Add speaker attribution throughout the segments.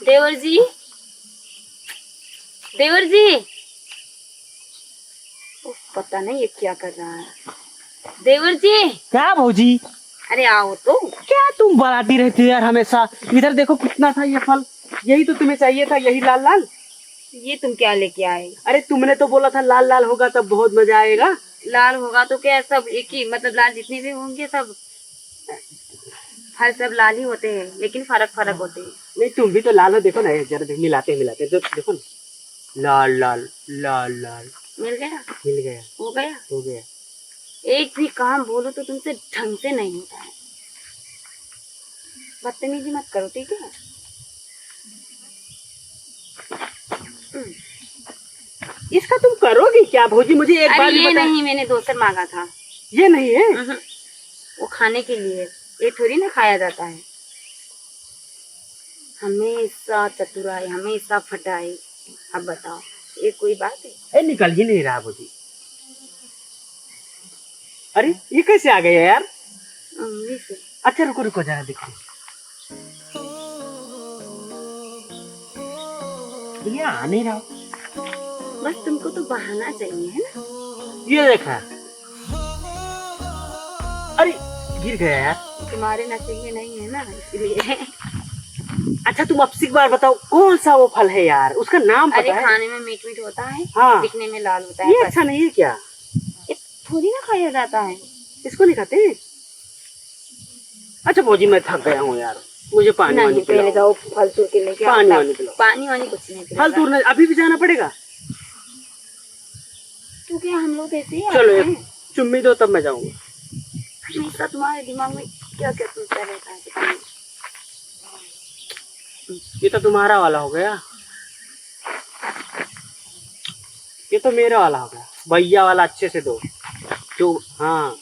Speaker 1: देवर जी, देवर जी। पता नहीं ये क्या कर रहा है। देवर जी।
Speaker 2: क्या भौजी?
Speaker 1: अरे आओ तो।
Speaker 2: क्या तुम बनाती रहती हो यार हमेशा? इधर देखो कितना था ये फल, यही तो तुम्हें चाहिए था, यही लाल लाल।
Speaker 1: ये तुम क्या लेके आए?
Speaker 2: अरे तुमने तो बोला था लाल लाल होगा तब बहुत मजा आएगा।
Speaker 1: लाल होगा तो क्या सब एक ही, मतलब लाल जितने भी होंगे सब फल सब लाल ही होते हैं, लेकिन फर्क फर्क होते हैं।
Speaker 2: नहीं तुम भी तो लाल हो, देखो ना जरा मिलाते मिलाते तो देखो ना, लाल लाल लाल लाल।
Speaker 1: मिल गया?
Speaker 2: मिल गया।
Speaker 1: हो गया?
Speaker 2: हो गया।
Speaker 1: एक भी काम बोलो तो तुमसे ढंग से नहीं होता है। बदतमीजी मत करो, ठीक है?
Speaker 2: इसका तुम करोगी क्या भौजी? मुझे एक बार
Speaker 1: ये नहीं, मैंने दोसर मांगा था।
Speaker 2: ये नहीं है?
Speaker 1: वो खाने के लिए, ये थोड़ी ना खाया जाता है। हमेशा चतुराई, हमेशा फटाई। अब बताओ ये कोई बात है?
Speaker 2: निकल ही नहीं रहा भौजी। अरे ये कैसे आ गया यार?
Speaker 1: उंगली से।
Speaker 2: अच्छा रुको रुको जरा देखो, ये आ नहीं रहा।
Speaker 1: बस तुमको तो बहाना चाहिए है ना।
Speaker 2: ये देखा, अरे गिर गया यार।
Speaker 1: तुम्हारे नसीब नहीं है ना, इसलिए।
Speaker 2: अच्छा तुम अब एक बार बताओ कौन सा वो फल है यार, उसका नाम
Speaker 1: अरे
Speaker 2: पता है?
Speaker 1: खाने में मीठ मीठ होता है,
Speaker 2: हाँ।
Speaker 1: दिखने में लाल होता है।
Speaker 2: ये अच्छा नहीं है क्या?
Speaker 1: ये थोड़ी ना खाया जाता है।
Speaker 2: इसको नहीं खाते? अच्छा भौजी मैं थक गया हूँ यार, मुझे पानी वानी
Speaker 1: पहले जाओ फल तोड़ के लेके आओ।
Speaker 2: पानी वानी पिलाओ।
Speaker 1: पानी वानी कुछ नहीं
Speaker 2: फल तोड़ने अभी भी जाना पड़ेगा?
Speaker 1: तो क्या हम लोग ऐसे ही
Speaker 2: चलो
Speaker 1: आते हैं?
Speaker 2: एक चुम्मी दो तब मैं जाऊंगा।
Speaker 1: हमेशा तुम्हारे दिमाग में क्या क्या सोचता रहता है पता नहीं।
Speaker 2: ये तो तुम्हारा वाला हो गया, ये तो मेरा वाला हो गया। भैया वाला अच्छे से दो जो। हाँ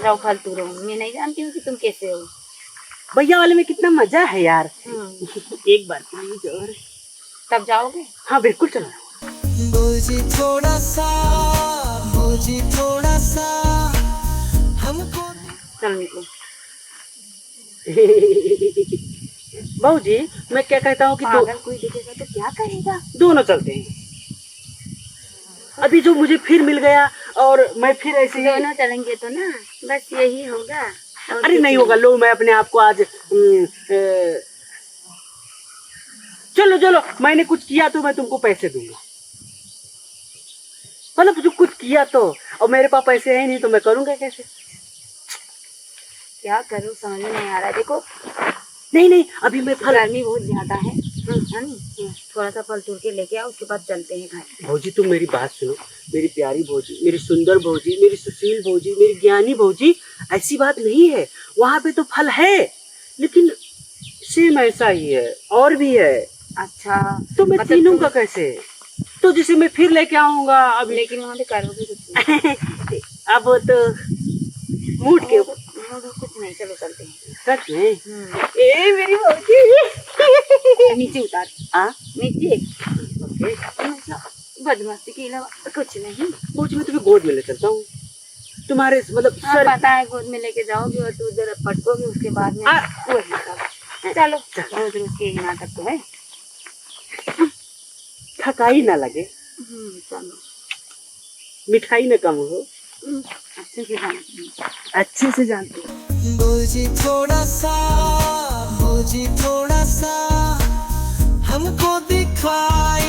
Speaker 1: जाओ फल तोड़ो, मैं नहीं जानती हूँ कि तुम कैसे हो।
Speaker 2: भैया वाले में कितना मजा है यार। एक बार प्लीज। और
Speaker 1: तब जाओगे?
Speaker 2: हाँ बिल्कुल चलो।
Speaker 3: भौजी थोड़ा सा, भौजी थोड़ा सा हमको।
Speaker 1: चल निकलो।
Speaker 2: भाजी मैं क्या कहता हूँ कि
Speaker 1: अगर कोई देखेगा तो क्या कहेगा?
Speaker 2: दोनों चलते हैं। अभी जो मुझे फिर मिल गया और मैं फिर ऐसे ही।
Speaker 1: दोनों चलेंगे तो ना, बस यही होगा।
Speaker 2: अरे नहीं होगा, लो मैं अपने आप को आज चलो चलो, मैंने कुछ किया तो मैं तुमको पैसे दूंगा। मतलब जो कुछ किया तो, और मेरे पास पैसे है नहीं तो मैं करूंगा कैसे?
Speaker 1: क्या करूँ समझ में नहीं आ रहा है। देखो
Speaker 2: नहीं नहीं अभी मैं फल।
Speaker 1: गर्मी बहुत ज्यादा है नहीं? थोड़ा सा फल तोड़ के लेके आओ, उसके बाद चलते हैं घर।
Speaker 2: भौजी तुम मेरी बात सुनो, मेरी प्यारी भौजी, मेरी सुंदर भौजी, मेरी सुशील भौजी, मेरी ज्ञानी भौजी। ऐसी बात नहीं है, वहाँ पे तो फल है लेकिन सेम ऐसा ही है और भी है।
Speaker 1: अच्छा
Speaker 2: तो मैं तीनों का कैसे? तो जैसे मैं फिर लेके आऊंगा अब।
Speaker 1: लेकिन वहाँ पे करोगे कुछ?
Speaker 2: अब तो मूड के ऊपर।
Speaker 1: कुछ नहीं, चलो चलते हैं।
Speaker 2: सच में? ए मेरी भौजी।
Speaker 1: नीचे उतार। नीचे। बदमाशी के अलावा कुछ नहीं।
Speaker 2: भौजी मैं तुम्हें गोद में ले चलता हूँ, तुम्हारे मतलब
Speaker 1: सर पता है गोद में लेके जाओगे और तू उधर पटकोगे, उसके बाद में वही सब। चलो रोज रोज के नाटक तो है।
Speaker 2: थकाई ना लगे,
Speaker 1: चलो
Speaker 2: मिठाई ना कम हो।
Speaker 1: अच्छे से जानती हूँ।
Speaker 2: अच्छे से जानते हो।
Speaker 3: भौजी थोड़ा सा, भौजी थोड़ा सा हमको दिखाए।